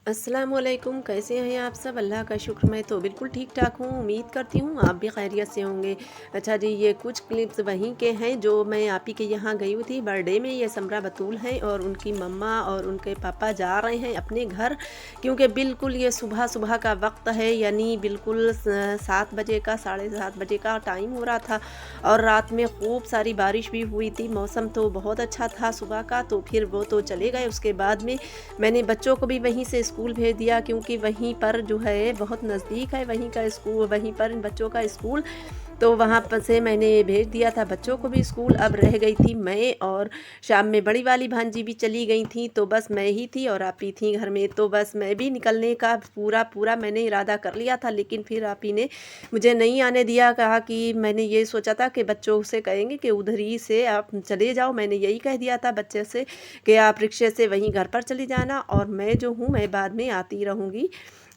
अस्सलामुअलैकुम, कैसे हैं आप सब? अल्लाह का शुक्र, मैं तो बिल्कुल ठीक-ठाक हूँ। उम्मीद करती हूँ आप भी खैरियत से होंगे। अच्छा जी, ये कुछ क्लिप्स वहीं के हैं जो मैं आप ही के यहाँ गई हुई थी बर्थडे में। ये समरा बतूल हैं और उनकी मम्मा और उनके पापा जा रहे हैं अपने घर, क्योंकि बिल्कुल ये सुबह-सुबह का वक़्त है, यानी बिल्कुल 7 बजे का, साढ़े 7 बजे का टाइम हो रहा था और रात में खूब सारी बारिश भी हुई थी। मौसम तो बहुत अच्छा था सुबह का, तो फिर वो तो चले गए। उसके बाद में मैंने बच्चों को भी वहीं से स्कूल भेज दिया, क्योंकि वहीं पर जो है बहुत नज़दीक है वहीं का स्कूल, वहीं पर बच्चों का स्कूल। तो वहाँ पर से मैंने भेज दिया था बच्चों को भी स्कूल। अब रह गई थी मैं, और शाम में बड़ी वाली भांजी भी चली गई थी, तो बस मैं ही थी और आप ही थी घर में। तो बस मैं भी निकलने का पूरा मैंने इरादा कर लिया था, लेकिन फिर आप ही ने मुझे नहीं आने दिया। कहा कि मैंने ये सोचा था कि बच्चों से कहेंगे कि उधर ही से आप चले जाओ। मैंने यही कह दिया था बच्चे से कि आप रिक्शे से वहीं घर पर चली जाना और मैं जो हूँ मैं बाद में आती रहूँगी।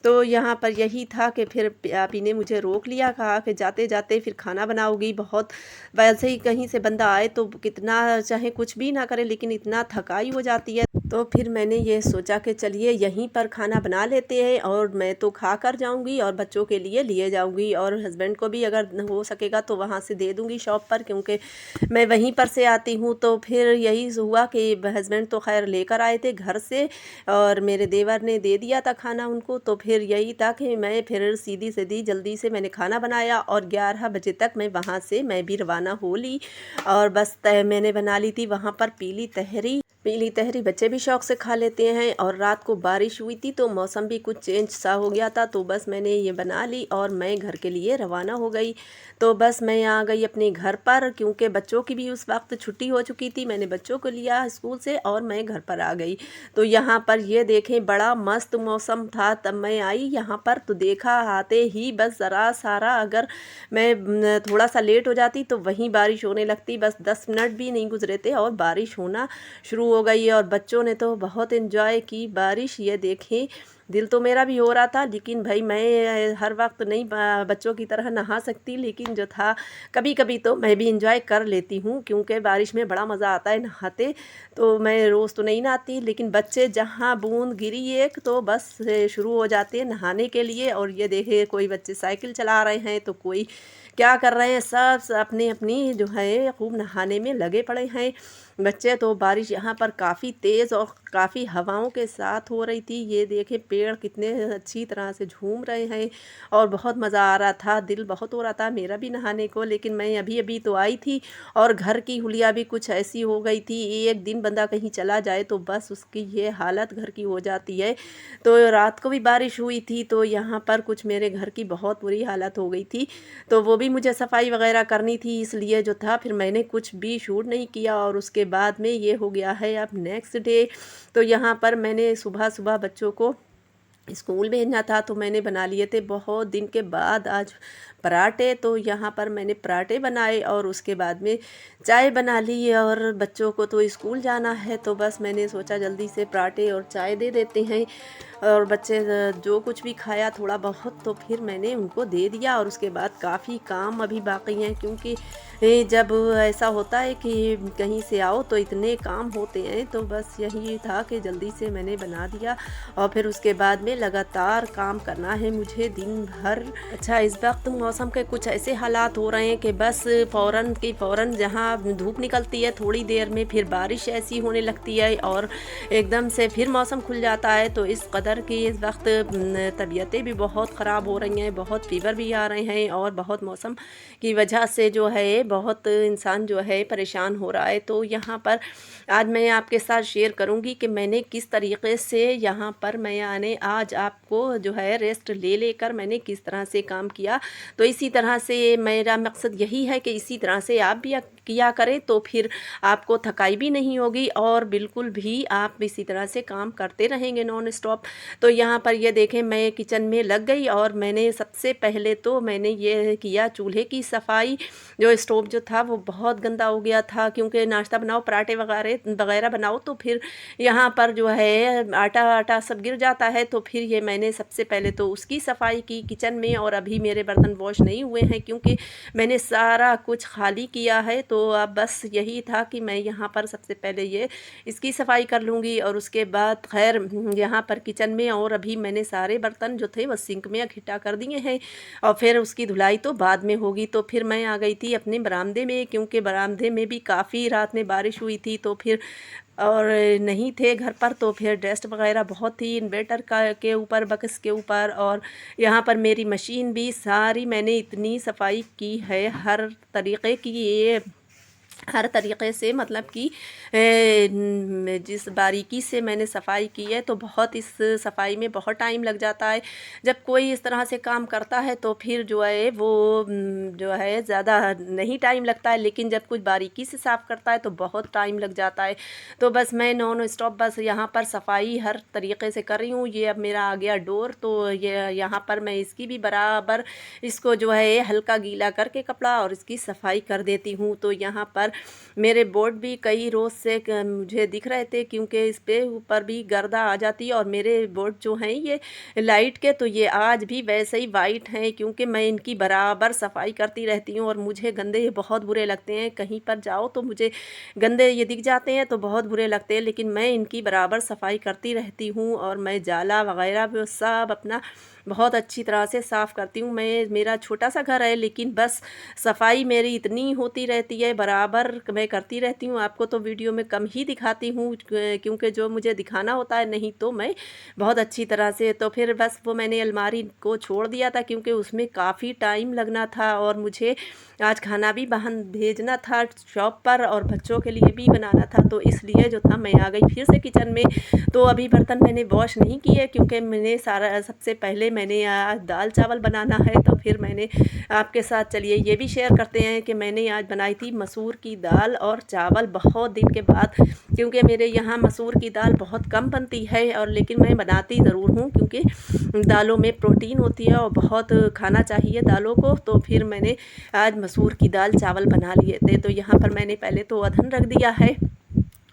तो यहाँ पर यही था कि फिर आप ही ने मुझे रोक लिया, कहा कि जाते-जाते फिर खाना बनाओगी बहुत। वैसे ही कहीं से बंदा आए तो कितना चाहे कुछ भी ना करे, लेकिन इतना थकाई हो जाती है। तो फिर मैंने ये सोचा कि चलिए यहीं पर खाना बना लेते हैं, और मैं तो खा कर जाऊँगी और बच्चों के लिए लिए जाऊँगी, और हस्बैंड को भी अगर हो सकेगा तो वहाँ से दे दूँगी शॉप पर, क्योंकि मैं वहीं पर से आती हूँ। तो फिर यही हुआ कि हस्बैंड तो खैर लेकर आए थे घर से, और मेरे देवर ने दे दिया था खाना उनको। तो फिर यही था कि मैं फिर सीधी-सीधी जल्दी से मैंने खाना बनाया और 11 बजे तक वहाँ से मैं भी रवाना हो ली। और बस मैंने बना ली थी वहाँ पर पीली तहरी। पीली तहरी बच्चे भी शौक से खा लेते हैं, और रात को बारिश हुई थी तो मौसम भी कुछ चेंज सा हो गया था, तो बस मैंने ये बना ली और मैं घर के लिए रवाना हो गई। तो बस मैं आ गई अपने घर पर, क्योंकि बच्चों की भी उस वक्त छुट्टी हो चुकी थी। मैंने बच्चों को लिया स्कूल से और मैं घर पर आ गई। तो यहाँ पर ये देखें, बड़ा मस्त मौसम था। तब मैं आई यहाँ पर तो देखा, आते ही बस ज़रा सारा अगर मैं थोड़ा सा लेट हो जाती तो वहीं बारिश होने लगती। बस 10 मिनट भी नहीं गुजरे थे और बारिश होना शुरू हो गई, और बच्चों ने तो बहुत एंजॉय की बारिश। ये देखें, दिल तो मेरा भी हो रहा था, लेकिन भाई मैं हर वक्त नहीं बच्चों की तरह नहा सकती, लेकिन जो था कभी कभी तो मैं भी इंजॉय कर लेती हूँ, क्योंकि बारिश में बड़ा मज़ा आता है नहाते। तो मैं रोज़ तो नहीं नहाती, लेकिन बच्चे जहाँ बूंद गिरी एक तो बस शुरू हो जाते हैं नहाने के लिए। और ये देखे, कोई बच्चे साइकिल चला रहे हैं तो कोई क्या कर रहे हैं, सब अपनी अपनी जो है खूब नहाने में लगे पड़े हैं बच्चे। तो बारिश यहाँ पर काफ़ी तेज़ और काफ़ी हवाओं के साथ हो रही थी। ये देखें, पेड़ कितने अच्छी तरह से झूम रहे हैं और बहुत मज़ा आ रहा था। दिल बहुत हो रहा था मेरा भी नहाने को, लेकिन मैं अभी अभी तो आई थी और घर की हुलिया भी कुछ ऐसी हो गई थी। एक दिन बंदा कहीं चला जाए तो बस उसकी ये हालत घर की हो जाती है। तो रात को भी बारिश हुई थी, तो यहाँ पर कुछ मेरे घर की बहुत बुरी हालत हो गई थी। तो वो भी मुझे सफाई वगैरह करनी थी, इसलिए जो था फिर मैंने कुछ भी शूट नहीं किया। और उसके बाद में ये हो गया है अब नेक्स्ट डे। तो यहाँ पर मैंने सुबह-सुबह बच्चों को स्कूल भेजना था, तो मैंने बना लिए थे बहुत दिन के बाद आज पराठे। तो यहाँ पर मैंने पराठे बनाए और उसके बाद में चाय बना ली, और बच्चों को तो स्कूल जाना है, तो बस मैंने सोचा जल्दी से पराठे और चाय दे देते हैं। और बच्चे जो कुछ भी खाया थोड़ा बहुत, तो फिर मैंने उनको दे दिया। और उसके बाद काफ़ी काम अभी बाकी हैं, क्योंकि जब ऐसा होता है कि कहीं से आओ तो इतने काम होते हैं। तो बस यही था कि जल्दी से मैंने बना दिया, और फिर उसके बाद में लगातार काम करना है मुझे दिन भर। अच्छा, इस वक्त मौसम के कुछ ऐसे हालात हो रहे हैं कि बस फ़ौरन की फ़ौरन जहाँ धूप निकलती है थोड़ी देर में फिर बारिश ऐसी होने लगती है, और एकदम से फिर मौसम खुल जाता है। तो इस कदर की इस वक्त तबीयतें भी बहुत ख़राब हो रही हैं, बहुत फ़ीवर भी आ रहे हैं, और बहुत मौसम की वजह से जो है बहुत इंसान जो है परेशान हो रहा है। तो यहाँ पर आज मैं आपके साथ शेयर करूँगी कि मैंने किस तरीक़े से यहाँ पर मैंने आज आपको जो है रेस्ट ले लेकर मैंने किस तरह से काम किया। तो इसी तरह से मेरा मकसद यही है कि इसी तरह से आप भी किया करें, तो फिर आपको थकाई भी नहीं होगी और बिल्कुल भी आप इसी तरह से काम करते रहेंगे नॉन स्टॉप। तो यहाँ पर ये देखें, मैं किचन में लग गई और मैंने सबसे पहले तो मैंने ये किया चूल्हे की सफाई। जो स्टोव जो था वो बहुत गंदा हो गया था, क्योंकि नाश्ता बनाओ, पराठे वगैरह वगैरह बनाओ तो फिर यहाँ पर जो है आटा आटा सब गिर जाता है, तो फिर ये मैंने सबसे पहले तो उसकी सफाई की किचन में, और अभी मेरे बर्तन वॉश नहीं हुए हैं क्योंकि मैंने सारा कुछ खाली किया है। तो अब बस यही था कि मैं यहाँ पर सबसे पहले ये इसकी सफाई कर लूँगी, और उसके बाद खैर यहाँ पर किचन में और अभी मैंने सारे बर्तन जो थे वो सिंक में इकट्ठा कर दिए हैं, और फिर उसकी धुलाई तो बाद में होगी। तो फिर मैं आ गई थी अपने बरामदे में, क्योंकि बरामदे में भी काफ़ी रात में बारिश हुई थी, तो फिर और नहीं थे घर पर, तो फिर डस्ट वगैरह बहुत थी इन्वर्टर का के ऊपर, बक्स के ऊपर, और यहाँ पर मेरी मशीन भी सारी मैंने इतनी सफाई की है हर तरीक़े की, ये हर तरीक़े से, मतलब कि जिस बारीकी से मैंने सफाई की है, तो बहुत इस सफाई में बहुत टाइम लग जाता है। जब कोई इस तरह से काम करता है तो फिर जो है वो जो है ज़्यादा नहीं टाइम लगता है, लेकिन जब कुछ बारीकी से साफ़ करता है तो बहुत टाइम लग जाता है। तो बस मैं नॉन स्टॉप बस यहाँ पर सफाई हर तरीक़े से कर रही हूँ। ये अब मेरा आ गया डोर, तो ये यहाँ पर मैं इसकी भी बराबर इसको जो है हल्का गीला करके कपड़ा और इसकी सफाई कर देती हूँ। तो यहाँ पर मेरे बोर्ड भी कई रोज़ से मुझे दिख रहे थे, क्योंकि इस पे ऊपर भी गर्दा आ जाती है, और मेरे बोर्ड जो हैं ये लाइट के, तो ये आज भी वैसे ही वाइट हैं, क्योंकि मैं इनकी बराबर सफाई करती रहती हूँ। और मुझे गंदे ये बहुत बुरे लगते हैं, कहीं पर जाओ तो मुझे गंदे ये दिख जाते हैं तो बहुत बुरे लगते हैं, लेकिन मैं इनकी बराबर सफाई करती रहती हूँ। और मैं जाला वगैरह भी सब अपना बहुत अच्छी तरह से साफ़ करती हूँ। मेरा छोटा सा घर है, लेकिन बस सफाई मेरी इतनी होती रहती है, बराबर मैं करती रहती हूँ। आपको तो वीडियो में कम ही दिखाती हूँ, क्योंकि जो मुझे दिखाना होता है, नहीं तो मैं बहुत अच्छी तरह से। तो फिर बस वो मैंने अलमारी को छोड़ दिया था, क्योंकि उसमें काफ़ी टाइम लगना था, और मुझे आज खाना भी बाहर भेजना था शॉप पर, और बच्चों के लिए भी बनाना था, तो इसलिए जो था मैं आ गई फिर से किचन में। तो अभी बर्तन मैंने वॉश नहीं किए, क्योंकि मैंने सारा सबसे पहले मैंने आज दाल चावल बनाना है। तो फिर मैंने आपके साथ चलिए ये भी शेयर करते हैं कि मैंने आज बनाई थी मसूर की दाल और चावल बहुत दिन के बाद, क्योंकि मेरे यहाँ मसूर की दाल बहुत कम बनती है, और लेकिन मैं बनाती ज़रूर हूँ, क्योंकि दालों में प्रोटीन होती है और बहुत खाना चाहिए दालों को। तो फिर मैंने आज मसूर की दाल चावल बना लिए थे। तो यहाँ पर मैंने पहले तो अदहन रख दिया है,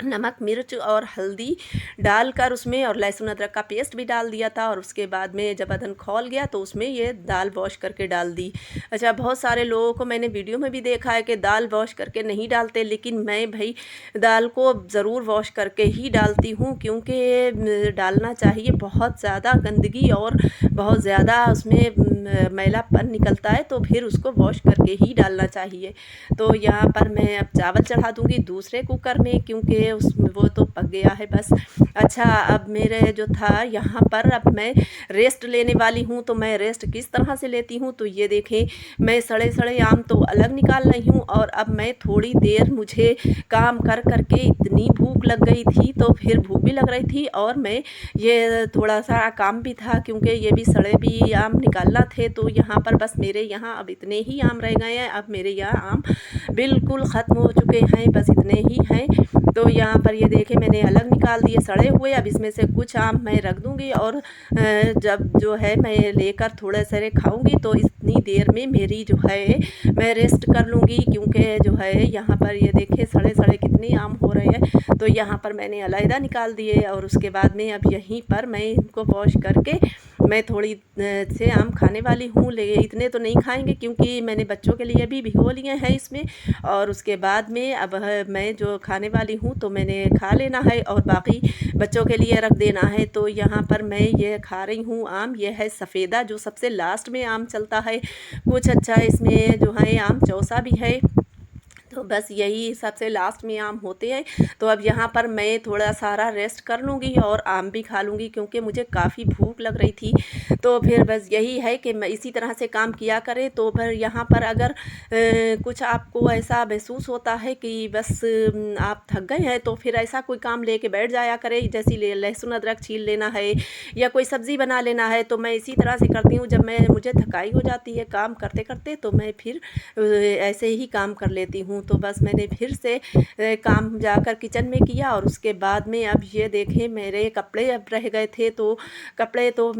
नमक मिर्च और हल्दी डालकर उसमें, और लहसुन अदरक का पेस्ट भी डाल दिया था। और उसके बाद में जब अदहन खौल गया तो उसमें ये दाल वॉश करके डाल दी। अच्छा, बहुत सारे लोगों को मैंने वीडियो में भी देखा है कि दाल वॉश करके नहीं डालते, लेकिन मैं भाई दाल को ज़रूर वॉश करके ही डालती हूँ, क्योंकि डालना चाहिए। बहुत ज़्यादा गंदगी और बहुत ज़्यादा उसमें मैलापन निकलता है, तो फिर उसको वॉश करके ही डालना चाहिए। तो यहाँ पर मैं अब चावल चढ़ा दूँगी दूसरे कुकर में, क्योंकि उसमें वो तो पक गया है बस। अच्छा, अब मेरे जो था यहाँ पर अब मैं रेस्ट लेने वाली हूँ। तो मैं रेस्ट किस तरह से लेती हूँ, तो ये देखें, मैं सड़े सड़े आम तो अलग निकाल रही हूँ, और अब मैं थोड़ी देर, मुझे काम कर कर के इतनी भूख लग गई थी, तो फिर भूख भी लग रही थी, और मैं ये थोड़ा सा काम भी था, क्योंकि ये भी सड़े भी आम निकालना थे। तो यहाँ पर बस मेरे यहाँ अब इतने ही आम रह गए हैं। अब मेरे यहाँ आम बिल्कुल ख़त्म हो चुके हैं, बस इतने ही हैं। तो यहाँ पर ये देखें, मैंने अलग निकाल दिए सड़े हुए। अब इसमें से कुछ आम मैं रख दूँगी, और जब जो है मैं लेकर थोड़े सारे खाऊँगी, तो इतनी देर में मेरी जो है मैं रेस्ट कर लूँगी, क्योंकि जो है यहाँ पर ये देखें सड़े सड़े कितने आम हो रहे हैं। तो यहाँ पर मैंने अलहदा निकाल दिए, और उसके बाद में अब यहीं पर मैं इनको वॉश करके मैं थोड़ी से आम खाने वाली हूँ। लेकिन इतने तो नहीं खाएंगे, क्योंकि मैंने बच्चों के लिए भी भिगो लिए हैं इसमें, और उसके बाद में अब मैं जो खाने वाली हूँ तो मैंने खा लेना है, और बाकी बच्चों के लिए रख देना है। तो यहाँ पर मैं ये खा रही हूँ आम, ये है सफ़ेदा, जो सबसे लास्ट में आम चलता है। कुछ अच्छा इसमें जो है आम चौसा भी है, तो बस यही सबसे लास्ट में आम होते हैं। तो अब यहाँ पर मैं थोड़ा सारा रेस्ट कर लूँगी और आम भी खा लूँगी, क्योंकि मुझे काफ़ी भूख लग रही थी। तो फिर बस यही है कि मैं इसी तरह से काम किया करें। तो फिर यहाँ पर अगर कुछ आपको ऐसा महसूस होता है कि बस आप थक गए हैं, तो फिर ऐसा कोई काम लेके बैठ जाया करें, जैसे लहसुन अदरक छील लेना है या कोई सब्ज़ी बना लेना है। तो मैं इसी तरह से करती हूँ, जब मुझे थकाई हो जाती है काम करते करते, तो मैं फिर ऐसे ही काम कर लेती हूँ। तो बस मैंने फिर से काम जाकर किचन में किया, और उसके बाद में अब ये देखें मेरे कपड़े अब रह गए थे। तो कपड़े तो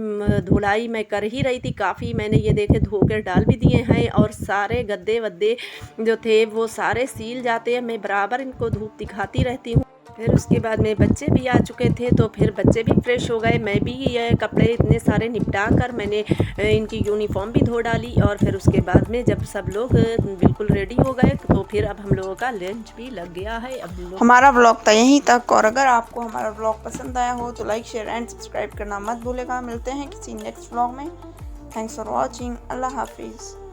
धुलाई मैं कर ही रही थी काफ़ी, मैंने ये देखे धो कर डाल भी दिए हैं, और सारे गद्दे वद्दे जो थे वो सारे सील जाते हैं। मैं बराबर इनको धूप दिखाती रहती हूँ। फिर उसके बाद में बच्चे भी आ चुके थे, तो फिर बच्चे भी फ्रेश हो गए। मैं भी ये कपड़े इतने सारे निपटा कर मैंने इनकी यूनिफ़ॉर्म भी धो डाली और फिर उसके बाद में जब सब लोग बिल्कुल रेडी हो गए, तो फिर अब हम लोगों का लंच भी लग गया है। अब हम लोग हमारा व्लॉग था यहीं तक, और अगर आपको हमारा व्लॉग पसंद आया हो तो लाइक शेयर एंड सब्सक्राइब करना मत भूलेगा। मिलते हैं किसी नेक्स्ट व्लॉग में। Thanks for watching. अल्लाह हाफिज़।